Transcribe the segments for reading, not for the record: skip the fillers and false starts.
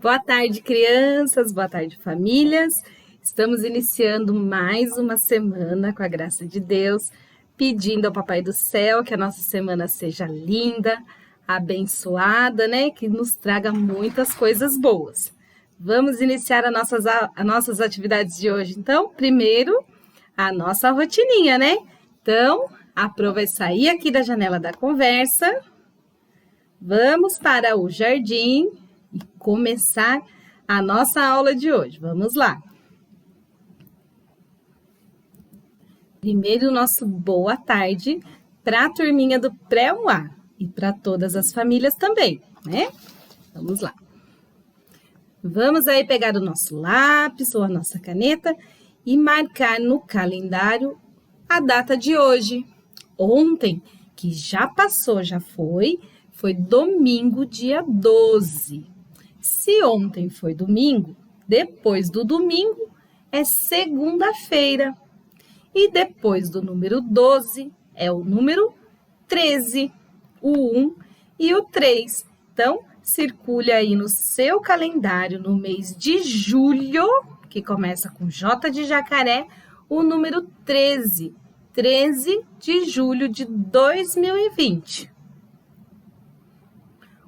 Boa tarde, crianças, boa tarde, famílias. Estamos iniciando mais uma semana, com a graça de Deus, pedindo ao Papai do Céu que a nossa semana seja linda, abençoada, né? Que nos traga muitas coisas boas. Vamos iniciar as nossas atividades de hoje, então. Primeiro, a nossa rotininha, né? Então, a Pro vai sair aqui da janela da conversa. Vamos para o jardim e começar a nossa aula de hoje. Vamos lá. Primeiro, nosso boa tarde para a turminha do Pré-1A e para todas as famílias também, né? Vamos lá. Vamos aí pegar o nosso lápis ou a nossa caneta e marcar no calendário a data de hoje. Ontem, que já passou, já foi domingo, dia 12. Se ontem foi domingo, depois do domingo é segunda-feira. E depois do número 12 é o número 13, o 1 e o 3. Então, circule aí no seu calendário no mês de julho, que começa com J de jacaré, o número 13. 13 de julho de 2020.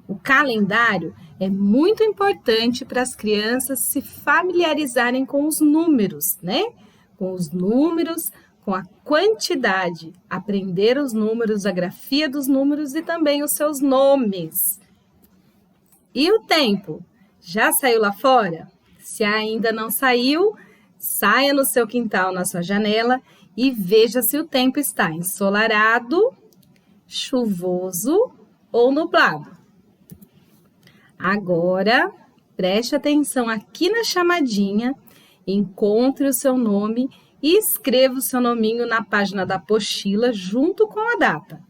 O calendário é muito importante para as crianças se familiarizarem com os números, né? Com os números, com a quantidade, aprender os números, a grafia dos números e também os seus nomes. E o tempo? Já saiu lá fora? Se ainda não saiu, saia no seu quintal, na sua janela e veja se o tempo está ensolarado, chuvoso ou nublado. Agora, preste atenção aqui na chamadinha, encontre o seu nome e escreva o seu nominho na página da apostila junto com a data.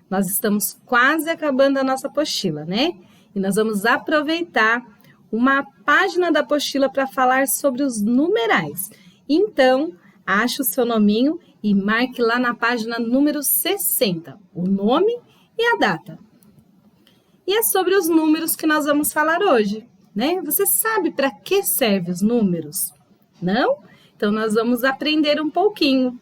Nós estamos quase acabando a nossa apostila, né? E nós vamos aproveitar uma página da apostila para falar sobre os numerais. Então, ache o seu nominho e marque lá na página número 60, o nome e a data. E é sobre os números que nós vamos falar hoje, né? Você sabe para que servem os números? Não? Então, nós vamos aprender um pouquinho.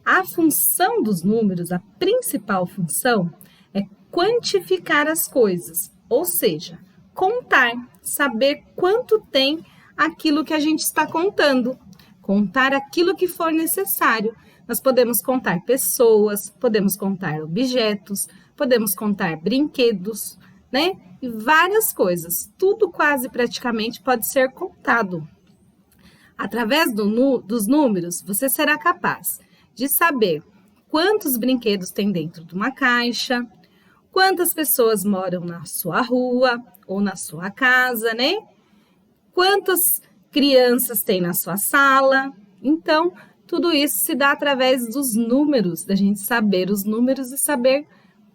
A função dos números, a principal função, é quantificar as coisas, ou seja, contar, saber quanto tem aquilo que a gente está contando, contar aquilo que for necessário. Nós podemos contar pessoas, podemos contar objetos, podemos contar brinquedos, né? E várias coisas, tudo quase praticamente pode ser contado. Através dos números, você será capaz de saber quantos brinquedos tem dentro de uma caixa, quantas pessoas moram na sua rua ou na sua casa, né? Quantas crianças tem na sua sala. Então, tudo isso se dá através dos números, da gente saber os números e saber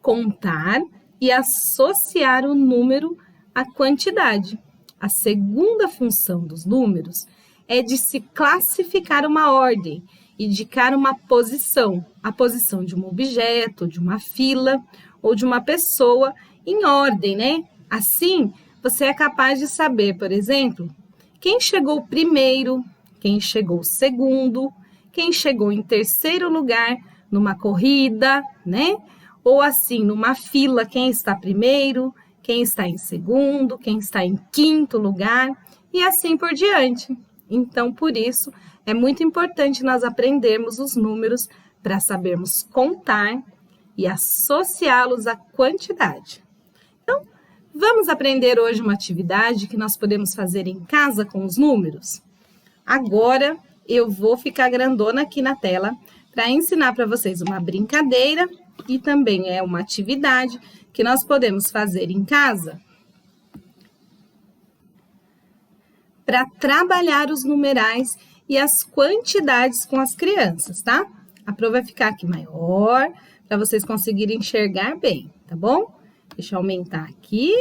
contar e associar o número à quantidade. A segunda função dos números é de se classificar uma ordem, indicar uma posição, a posição de um objeto, de uma fila ou de uma pessoa em ordem, né? Assim, você é capaz de saber, por exemplo, quem chegou primeiro, quem chegou segundo, quem chegou em terceiro lugar numa corrida, né? Ou assim, numa fila, quem está primeiro, quem está em segundo, quem está em quinto lugar, e assim por diante. Então, por isso, é muito importante nós aprendermos os números para sabermos contar e associá-los à quantidade. Então, vamos aprender hoje uma atividade que nós podemos fazer em casa com os números? Agora, eu vou ficar grandona aqui na tela para ensinar para vocês uma brincadeira e também é uma atividade que nós podemos fazer em casa para trabalhar os numerais e as quantidades com as crianças, tá? A prova vai ficar aqui maior para vocês conseguirem enxergar bem, tá bom? Deixa eu aumentar aqui.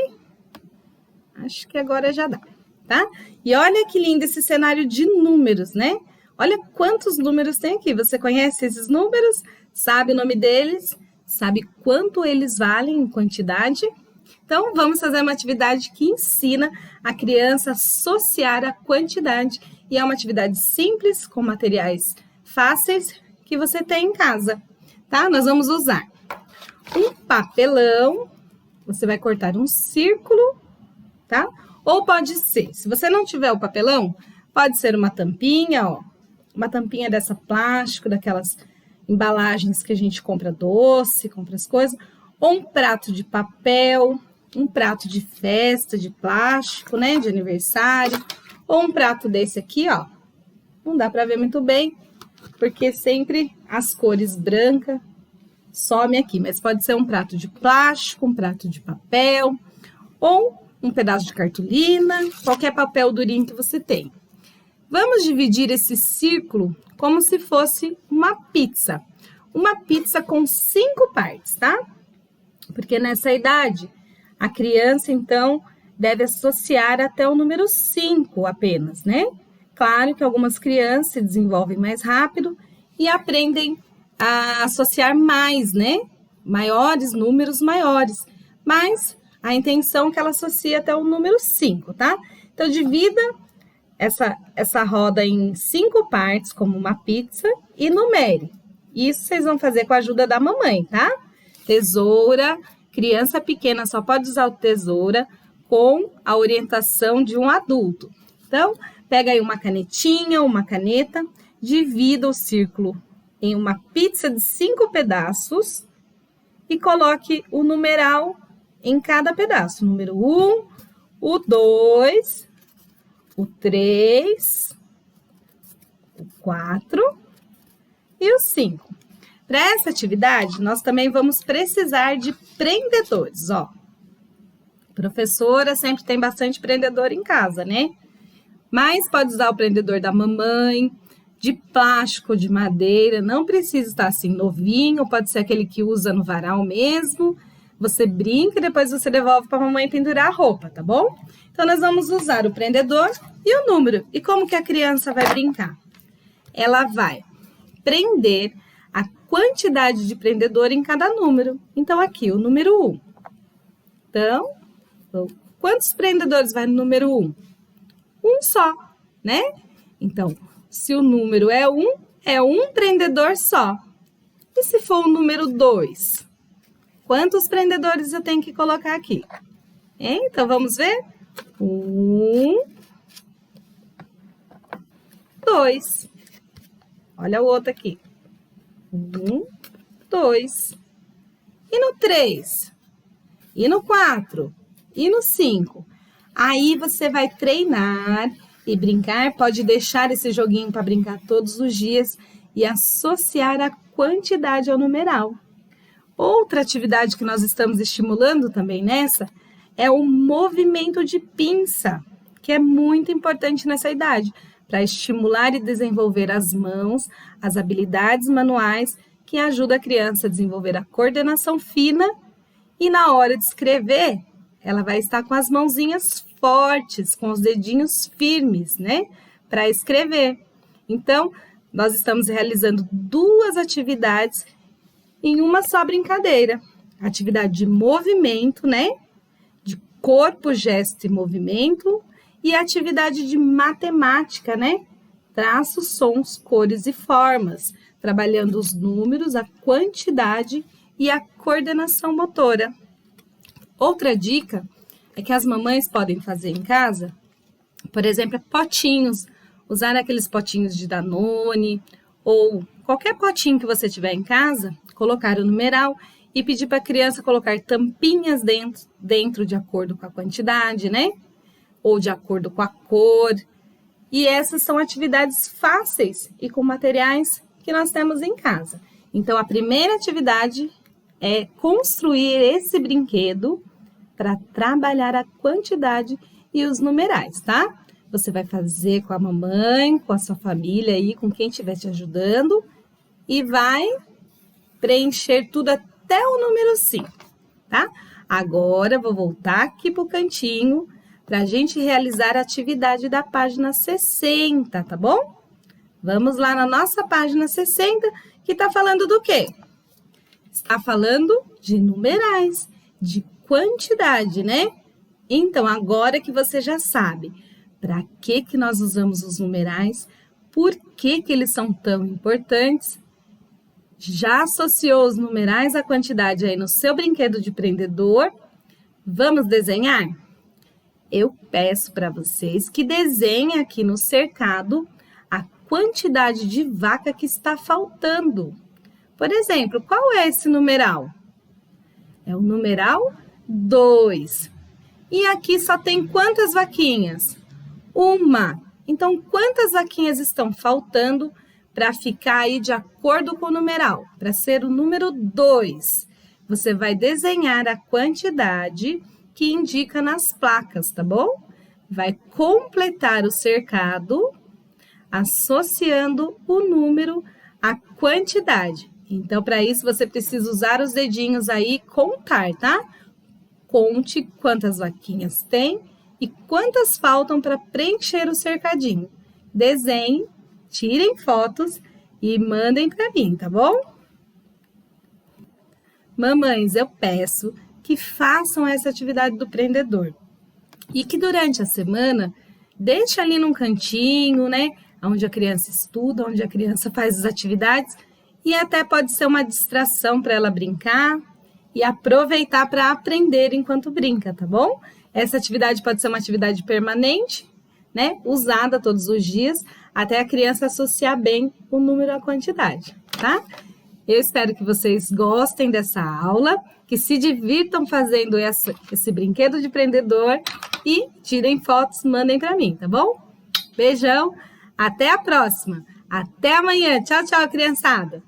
Acho que agora já dá, tá? E olha que lindo esse cenário de números, né? Olha quantos números tem aqui. Você conhece esses números? Sabe o nome deles? Sabe quanto eles valem em quantidade? Então, vamos fazer uma atividade que ensina a criança a associar a quantidade. E é uma atividade simples, com materiais fáceis que você tem em casa, tá? Nós vamos usar um papelão, você vai cortar um círculo, tá? Ou pode ser, se você não tiver o papelão, pode ser uma tampinha, ó. Uma tampinha dessa plástico, daquelas embalagens que a gente compra doce, compra as coisas. Ou um prato de papel, um prato de festa, de plástico, né, de aniversário, ou um prato desse aqui, ó, não dá para ver muito bem, porque sempre as cores branca some aqui, mas pode ser um prato de plástico, um prato de papel, ou um pedaço de cartolina, qualquer papel durinho que você tem. Vamos dividir esse círculo como se fosse uma pizza com 5 partes, tá? Porque nessa idade, a criança, então, deve associar até o número 5 apenas, né? Claro que algumas crianças se desenvolvem mais rápido e aprendem a associar mais, né? Maiores, números maiores. Mas a intenção é que ela associe até o número 5, tá? Então, divida essa roda em 5 partes, como uma pizza, e numere. Isso vocês vão fazer com a ajuda da mamãe, tá? Tesoura, criança pequena só pode usar o tesoura com a orientação de um adulto. Então, pega aí uma canetinha, uma caneta, divida o círculo em uma pizza de 5 pedaços e coloque o numeral em cada pedaço. O número 1, o 2, o 3, o 4 e o 5. Para essa atividade, nós também vamos precisar de prendedores, ó. Professora sempre tem bastante prendedor em casa, né? Mas pode usar o prendedor da mamãe, de plástico, de madeira, não precisa estar assim novinho, pode ser aquele que usa no varal mesmo. Você brinca e depois você devolve para a mamãe pendurar a roupa, tá bom? Então, nós vamos usar o prendedor e o número. E como que a criança vai brincar? Ela vai prender a quantidade de prendedor em cada número. Então, aqui, o número 1. Então, quantos prendedores vai no número 1? Um só, né? Então, se o número é um prendedor só. E se for o número 2? Quantos prendedores eu tenho que colocar aqui? Então, vamos ver? 1, 2. Olha o outro aqui. 1, 2. E no 3? E no 4? E no 5? Aí você vai treinar e brincar. Pode deixar esse joguinho para brincar todos os dias e associar a quantidade ao numeral. Outra atividade que nós estamos estimulando também nessa é o movimento de pinça, que é muito importante nessa idade, para estimular e desenvolver as mãos, as habilidades manuais, que ajudam a criança a desenvolver a coordenação fina e na hora de escrever, ela vai estar com as mãozinhas fortes, com os dedinhos firmes, né, para escrever. Então, nós estamos realizando 2 atividades em uma só brincadeira. Atividade de movimento, né, de corpo, gesto e movimento, e atividade de matemática, né, traços, sons, cores e formas, trabalhando os números, a quantidade e a coordenação motora. Outra dica é que as mamães podem fazer em casa, por exemplo, potinhos, usar aqueles potinhos de Danone ou qualquer potinho que você tiver em casa, colocar o numeral e pedir para a criança colocar tampinhas dentro de acordo com a quantidade, né? Ou de acordo com a cor. E essas são atividades fáceis e com materiais que nós temos em casa. Então, a primeira atividade é construir esse brinquedo para trabalhar a quantidade e os numerais, tá? Você vai fazer com a mamãe, com a sua família aí, com quem estiver te ajudando e vai preencher tudo até o número 5, tá? Agora, vou voltar aqui para o cantinho para a gente realizar a atividade da página 60, tá bom? Vamos lá na nossa página 60, que está falando do quê? Está falando de numerais, de quantidade, né? Então, agora que você já sabe para que nós usamos os numerais, por que eles são tão importantes, já associou os numerais à quantidade aí no seu brinquedo de prendedor? Vamos desenhar? Eu peço para vocês que desenhem aqui no cercado a quantidade de vaca que está faltando. Por exemplo, qual é esse numeral? É o numeral 2. E aqui só tem quantas vaquinhas? Uma. Então, quantas vaquinhas estão faltando para ficar aí de acordo com o numeral? Para ser o número 2. Você vai desenhar a quantidade que indica nas placas, tá bom? Vai completar o cercado associando o número à quantidade. Então, para isso, você precisa usar os dedinhos aí e contar, tá? Conte quantas vaquinhas tem e quantas faltam para preencher o cercadinho. Desenhem, tirem fotos e mandem para mim, tá bom? Mamães, eu peço que façam essa atividade do prendedor e que durante a semana deixe ali num cantinho, né? Onde a criança estuda, onde a criança faz as atividades e até pode ser uma distração para ela brincar e aproveitar para aprender enquanto brinca, tá bom? Essa atividade pode ser uma atividade permanente, né? Usada todos os dias, até a criança associar bem o número à quantidade, tá? Eu espero que vocês gostem dessa aula, que se divirtam fazendo esse brinquedo de prendedor e tirem fotos, mandem para mim, tá bom? Beijão, até a próxima, até amanhã. Tchau, tchau, criançada!